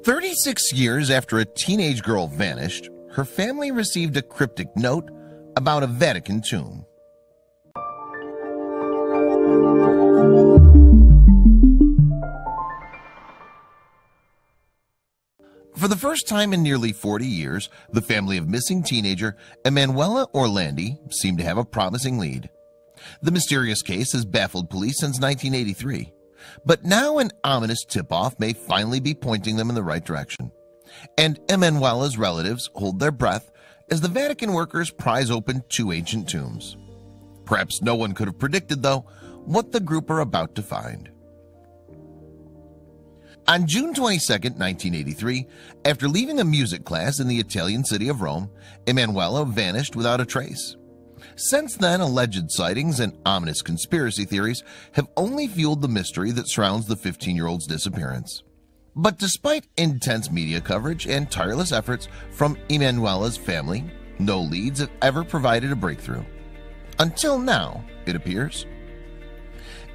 36 years after a teenage girl vanished, her family received a cryptic note about a Vatican tomb. For the first time in nearly 40 years, the family of missing teenager Emanuela Orlandi seemed to have a promising lead. The mysterious case has baffled police since 1983, but now an ominous tip-off may finally be pointing them in the right direction. And Emanuela's relatives hold their breath as the Vatican workers prise open two ancient tombs. Perhaps no one could have predicted, though, what the group are about to find. On June 22, 1983, after leaving a music class in the Italian city of Rome, Emanuela vanished without a trace. Since then, alleged sightings and ominous conspiracy theories have only fueled the mystery that surrounds the 15-year-old's disappearance. But despite intense media coverage and tireless efforts from Emanuela's family, no leads have ever provided a breakthrough. Until now, it appears.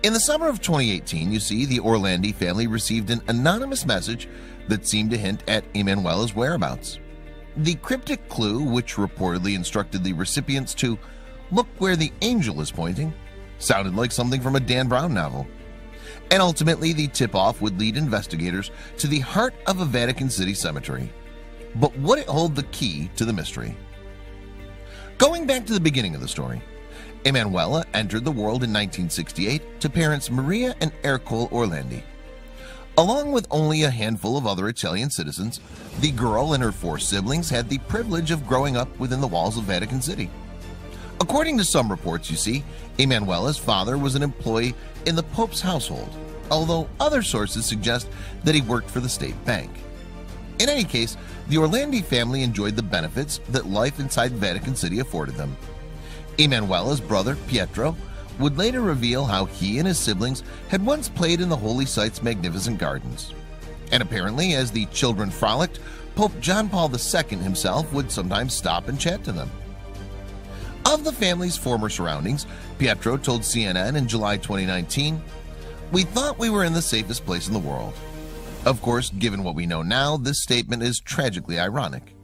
In the summer of 2018, you see, the Orlandi family received an anonymous message that seemed to hint at Emanuela's whereabouts. The cryptic clue, which reportedly instructed the recipients to look where the angel is pointing, sounded like something from a Dan Brown novel. And ultimately, the tip-off would lead investigators to the heart of a Vatican City cemetery. But would it hold the key to the mystery? Going back to the beginning of the story, Emanuela entered the world in 1968 to parents Maria and Ercole Orlandi. Along with only a handful of other Italian citizens, the girl and her four siblings had the privilege of growing up within the walls of Vatican City. According to some reports, you see, Emanuela's father was an employee in the Pope's household, although other sources suggest that he worked for the state bank. In any case, the Orlandi family enjoyed the benefits that life inside Vatican City afforded them. Emanuela's brother, Pietro, would later reveal how he and his siblings had once played in the holy site's magnificent gardens. And apparently, as the children frolicked, Pope John Paul II himself would sometimes stop and chat to them. Of the family's former surroundings, Pietro told CNN in July 2019, "We thought we were in the safest place in the world." Of course, given what we know now, this statement is tragically ironic.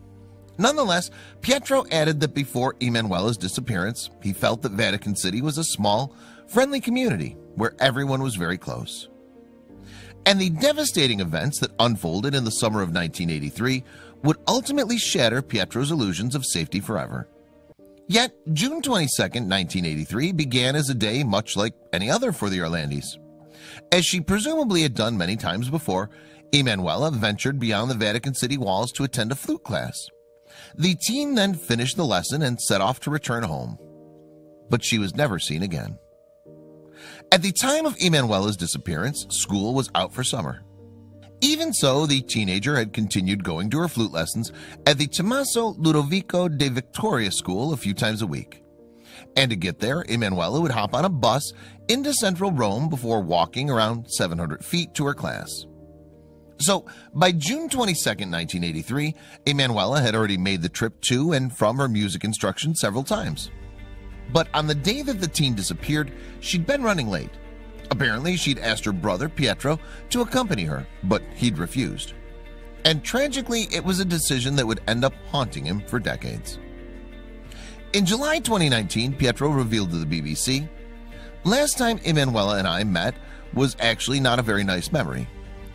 Nonetheless, Pietro added that before Emanuela's disappearance, he felt that Vatican City was a small, friendly community where everyone was very close. And the devastating events that unfolded in the summer of 1983 would ultimately shatter Pietro's illusions of safety forever. Yet, June 22, 1983 began as a day much like any other for the Orlandis. As she presumably had done many times before, Emanuela ventured beyond the Vatican City walls to attend a flute class. The teen then finished the lesson and set off to return home. But she was never seen again. At the time of Emanuela's disappearance, school was out for summer. Even so, the teenager had continued going to her flute lessons at the Tommaso Ludovico de Victoria School a few times a week. And to get there, Emanuela would hop on a bus into central Rome before walking around 700 feet to her class. So, by June 22, 1983, Emanuela had already made the trip to and from her music instruction several times. But on the day that the teen disappeared, she'd been running late. Apparently, she'd asked her brother, Pietro, to accompany her, but he'd refused. And tragically, it was a decision that would end up haunting him for decades. In July 2019, Pietro revealed to the BBC, "Last time Emanuela and I met was actually not a very nice memory.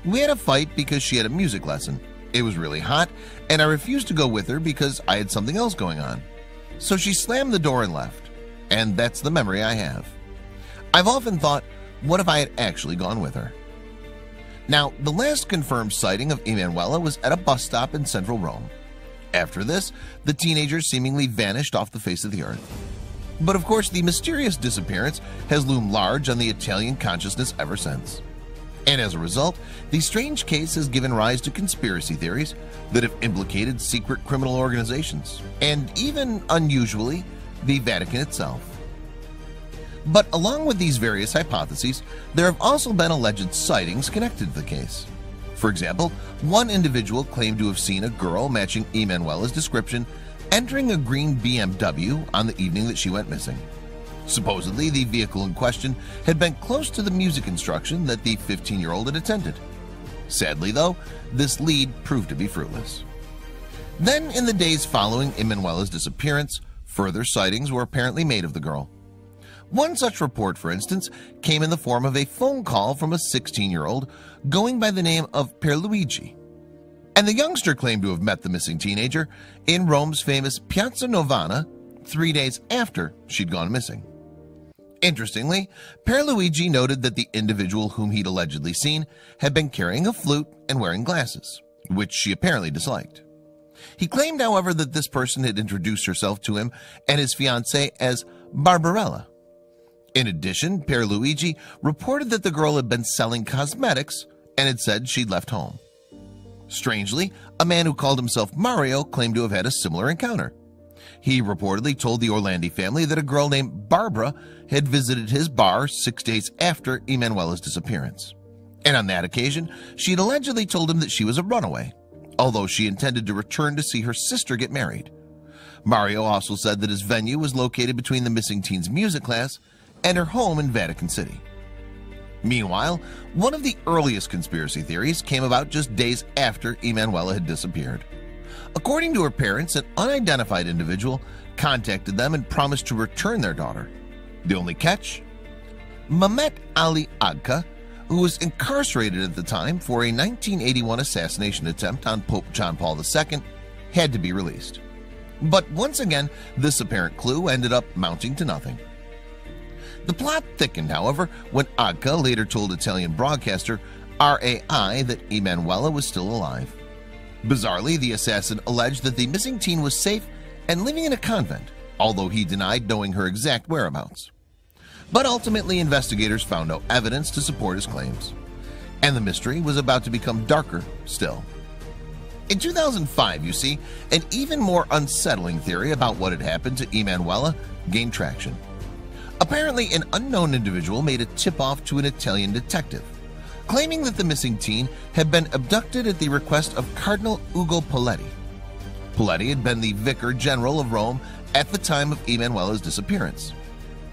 We had a fight because she had a music lesson. It was really hot, and I refused to go with her because I had something else going on. So she slammed the door and left. And that's the memory I have. I've often thought, what if I had actually gone with her?" Now, the last confirmed sighting of Emanuela was at a bus stop in central Rome. After this, the teenager seemingly vanished off the face of the earth. But of course, the mysterious disappearance has loomed large on the Italian consciousness ever since. And as a result, the strange case has given rise to conspiracy theories that have implicated secret criminal organizations, and even, unusually, the Vatican itself. But along with these various hypotheses, there have also been alleged sightings connected to the case. For example, one individual claimed to have seen a girl matching Emanuela's description entering a green BMW on the evening that she went missing. Supposedly, the vehicle in question had been close to the music instruction that the 15-year-old had attended. Sadly, though, this lead proved to be fruitless. Then, in the days following Emanuela's disappearance, further sightings were apparently made of the girl. One such report, for instance, came in the form of a phone call from a 16-year-old going by the name of Pierluigi. And the youngster claimed to have met the missing teenager in Rome's famous Piazza Novana 3 days after she'd gone missing. Interestingly, Pierluigi noted that the individual whom he'd allegedly seen had been carrying a flute and wearing glasses, which she apparently disliked. He claimed, however, that this person had introduced herself to him and his fiancée as Barbarella. In addition, Pierluigi reported that the girl had been selling cosmetics and had said she'd left home. Strangely, a man who called himself Mario claimed to have had a similar encounter. He reportedly told the Orlandi family that a girl named Barbara had visited his bar 6 days after Emanuela's disappearance. And on that occasion, she had allegedly told him that she was a runaway, although she intended to return to see her sister get married. Mario also said that his venue was located between the missing teen's music class and her home in Vatican City. Meanwhile, one of the earliest conspiracy theories came about just days after Emanuela had disappeared. According to her parents, an unidentified individual contacted them and promised to return their daughter. The only catch? Mehmet Ali Agca, who was incarcerated at the time for a 1981 assassination attempt on Pope John Paul II, had to be released. But once again, this apparent clue ended up mounting to nothing. The plot thickened, however, when Agca later told Italian broadcaster RAI that Emanuela was still alive. Bizarrely, the assassin alleged that the missing teen was safe and living in a convent, although he denied knowing her exact whereabouts. But ultimately, investigators found no evidence to support his claims, and the mystery was about to become darker still. In 2005, you see, an even more unsettling theory about what had happened to Emanuela gained traction. Apparently, an unknown individual made a tip-off to an Italian detective, claiming that the missing teen had been abducted at the request of Cardinal Ugo Poletti. Poletti had been the vicar general of Rome at the time of Emanuela's disappearance,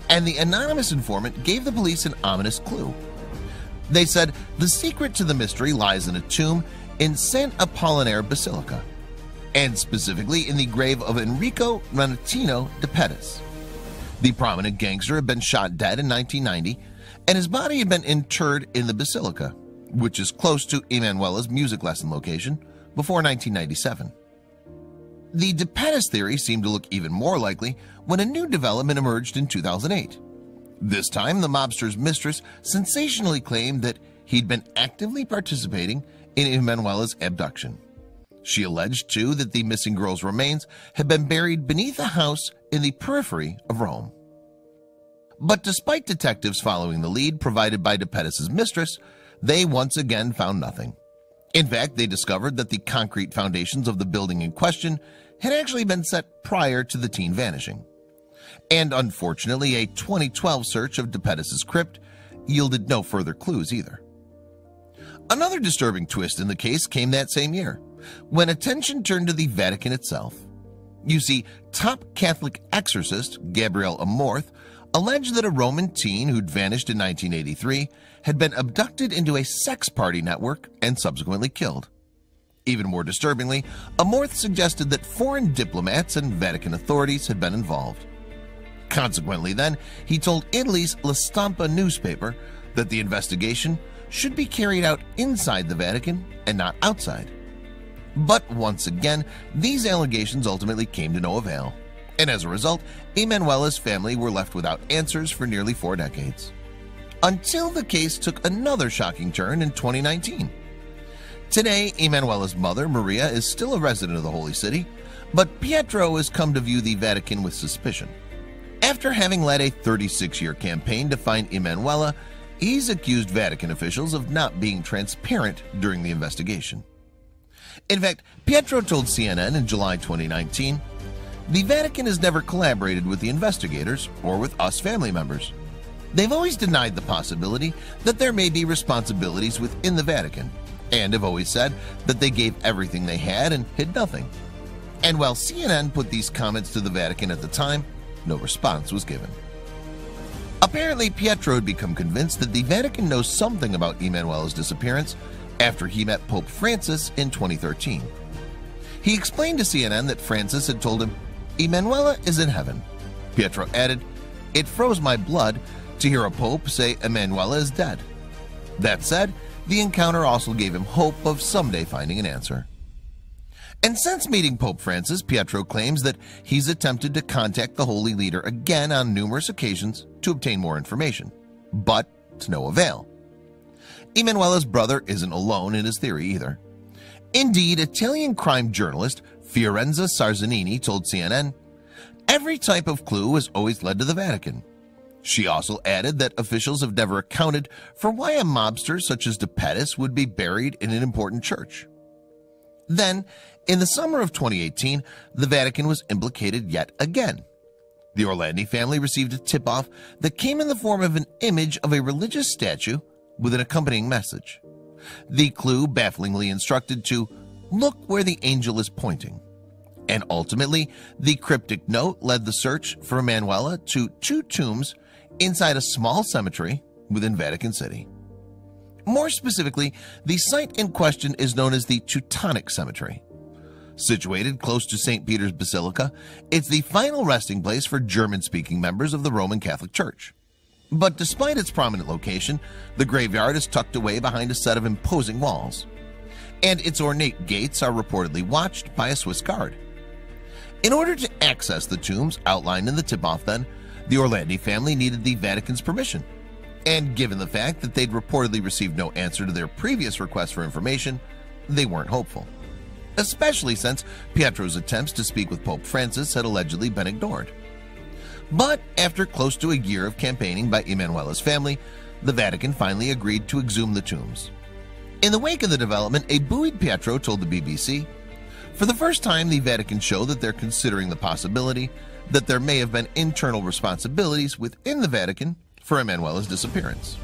and the anonymous informant gave the police an ominous clue. They said the secret to the mystery lies in a tomb in San Apollinare Basilica, and specifically in the grave of Enrico Renatino de Pettis. The prominent gangster had been shot dead in 1990, and his body had been interred in the basilica, which is close to Emanuela's music lesson location, before 1997. The de Pettis theory seemed to look even more likely when a new development emerged in 2008. This time, the mobster's mistress sensationally claimed that he'd been actively participating in Emanuela's abduction. She alleged, too, that the missing girl's remains had been buried beneath a house in the periphery of Rome. But despite detectives following the lead provided by de Pettis' mistress, they once again found nothing. In fact, they discovered that the concrete foundations of the building in question had actually been set prior to the teen vanishing. And unfortunately, a 2012 search of de Pettis' crypt yielded no further clues either. Another disturbing twist in the case came that same year, when attention turned to the Vatican itself. You see, top Catholic exorcist Gabriel Amorth alleged that a Roman teen who'd vanished in 1983 had been abducted into a sex party network and subsequently killed. Even more disturbingly, Amorth suggested that foreign diplomats and Vatican authorities had been involved. Consequently, then, he told Italy's La Stampa newspaper that the investigation should be carried out inside the Vatican and not outside. But once again, these allegations ultimately came to no avail, and as a result, Emanuela's family were left without answers for nearly 4 decades. Until the case took another shocking turn in 2019. Today, Emanuela's mother, Maria, is still a resident of the Holy City, but Pietro has come to view the Vatican with suspicion. After having led a 36-year campaign to find Emanuela, he's accused Vatican officials of not being transparent during the investigation. In fact, Pietro told CNN in July 2019, "The Vatican has never collaborated with the investigators or with us family members. They've always denied the possibility that there may be responsibilities within the Vatican, and have always said that they gave everything they had and hid nothing." And while CNN put these comments to the Vatican at the time, no response was given. Apparently, Pietro had become convinced that the Vatican knows something about Emanuela's disappearance after he met Pope Francis in 2013. He explained to CNN that Francis had told him, "Emanuela is in heaven." Pietro added, "It froze my blood to hear a pope say Emanuela is dead." That said, the encounter also gave him hope of someday finding an answer. And since meeting Pope Francis, Pietro claims that he's attempted to contact the Holy Leader again on numerous occasions to obtain more information, but to no avail. Emanuela's brother isn't alone in his theory either. Indeed, Italian crime journalist Fiorenza Sarzanini told CNN, "Every type of clue has always led to the Vatican." She also added that officials have never accounted for why a mobster such as De Pettis would be buried in an important church. Then, in the summer of 2018, the Vatican was implicated yet again. The Orlandi family received a tip-off that came in the form of an image of a religious statue with an accompanying message. The clue bafflingly instructed to look where the angel is pointing. And ultimately, the cryptic note led the search for Emanuela to 2 tombs inside a small cemetery within Vatican City. More specifically, the site in question is known as the Teutonic Cemetery. Situated close to St. Peter's Basilica, it's the final resting place for German-speaking members of the Roman Catholic Church. But despite its prominent location, the graveyard is tucked away behind a set of imposing walls, and its ornate gates are reportedly watched by a Swiss guard. In order to access the tombs outlined in the tip-off then, the Orlandi family needed the Vatican's permission, and given the fact that they'd reportedly received no answer to their previous request for information, they weren't hopeful, especially since Pietro's attempts to speak with Pope Francis had allegedly been ignored. But after close to a year of campaigning by Emanuela's family, the Vatican finally agreed to exhume the tombs. In the wake of the development, a buoyed Pietro told the BBC, "For the first time, the Vatican showed that they're considering the possibility that there may have been internal responsibilities within the Vatican for Emanuela's disappearance."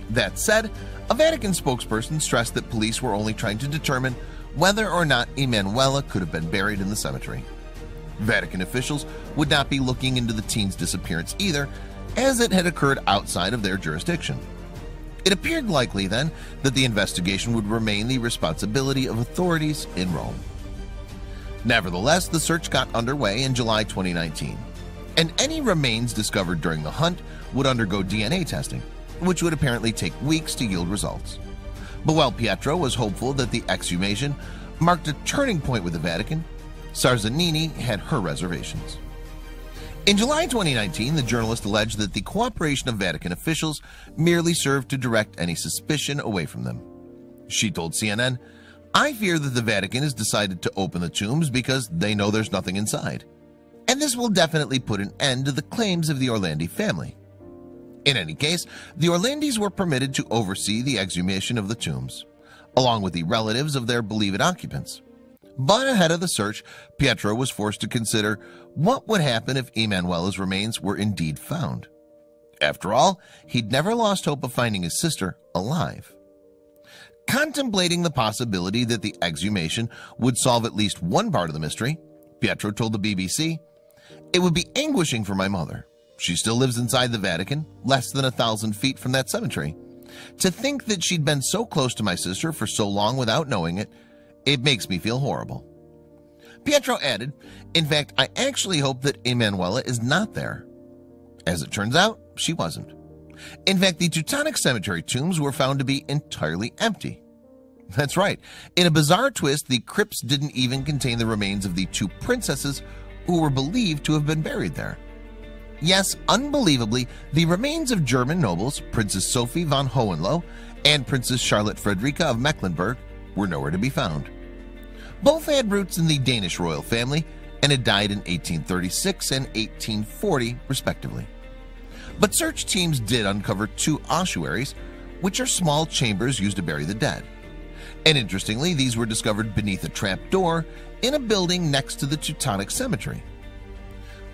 That said, a Vatican spokesperson stressed that police were only trying to determine whether or not Emanuela could have been buried in the cemetery. Vatican officials would not be looking into the teen's disappearance either, as it had occurred outside of their jurisdiction. It appeared likely then that the investigation would remain the responsibility of authorities in Rome. Nevertheless, the search got underway in July 2019, and any remains discovered during the hunt would undergo DNA testing, which would apparently take weeks to yield results. But while Pietro was hopeful that the exhumation marked a turning point with the Vatican, Sarzanini had her reservations. In July 2019, the journalist alleged that the cooperation of Vatican officials merely served to direct any suspicion away from them. She told CNN, "I fear that the Vatican has decided to open the tombs because they know there's nothing inside. And this will definitely put an end to the claims of the Orlandi family." In any case, the Orlandis were permitted to oversee the exhumation of the tombs, along with the relatives of their believed occupants. But ahead of the search, Pietro was forced to consider what would happen if Emanuela's remains were indeed found. After all, he'd never lost hope of finding his sister alive. Contemplating the possibility that the exhumation would solve at least one part of the mystery, Pietro told the BBC, "It would be anguishing for my mother. She still lives inside the Vatican, less than 1,000 feet from that cemetery. To think that she'd been so close to my sister for so long without knowing it, it makes me feel horrible." Pietro added, "In fact, I actually hope that Emanuela is not there." As it turns out, she wasn't. In fact, the Teutonic Cemetery tombs were found to be entirely empty. That's right. In a bizarre twist, the crypts didn't even contain the remains of the 2 princesses who were believed to have been buried there. Yes, unbelievably, the remains of German nobles, Princess Sophie von Hohenlohe and Princess Charlotte Friederike of Mecklenburg, were nowhere to be found. Both had roots in the Danish royal family and had died in 1836 and 1840, respectively. But search teams did uncover 2 ossuaries, which are small chambers used to bury the dead. And interestingly, these were discovered beneath a trapdoor in a building next to the Teutonic Cemetery.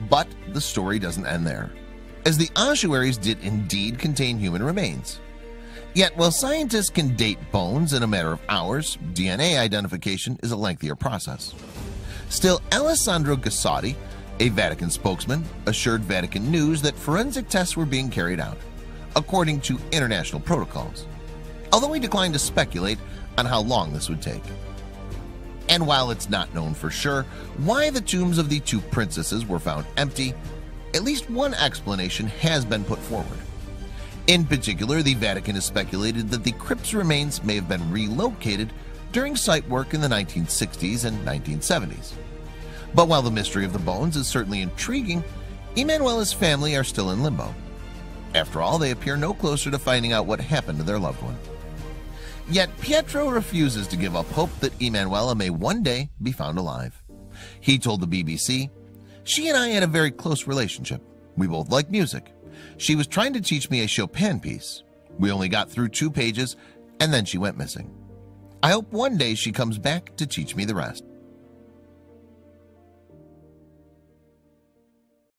But the story doesn't end there, as the ossuaries did indeed contain human remains. Yet while scientists can date bones in a matter of hours, DNA identification is a lengthier process. Still, Alessandro Gassotti, a Vatican spokesman, assured Vatican News that forensic tests were being carried out, according to international protocols. Although he declined to speculate on how long this would take. And while it's not known for sure why the tombs of the two princesses were found empty, at least one explanation has been put forward. In particular, the Vatican has speculated that the crypt's remains may have been relocated during site work in the 1960s and 1970s. But while the mystery of the bones is certainly intriguing, Emanuela's family are still in limbo. After all, they appear no closer to finding out what happened to their loved one. Yet Pietro refuses to give up hope that Emanuela may one day be found alive. He told the BBC, "She and I had a very close relationship. We both liked music. She was trying to teach me a Chopin piece. We only got through 2 pages and then she went missing. I hope one day she comes back to teach me the rest."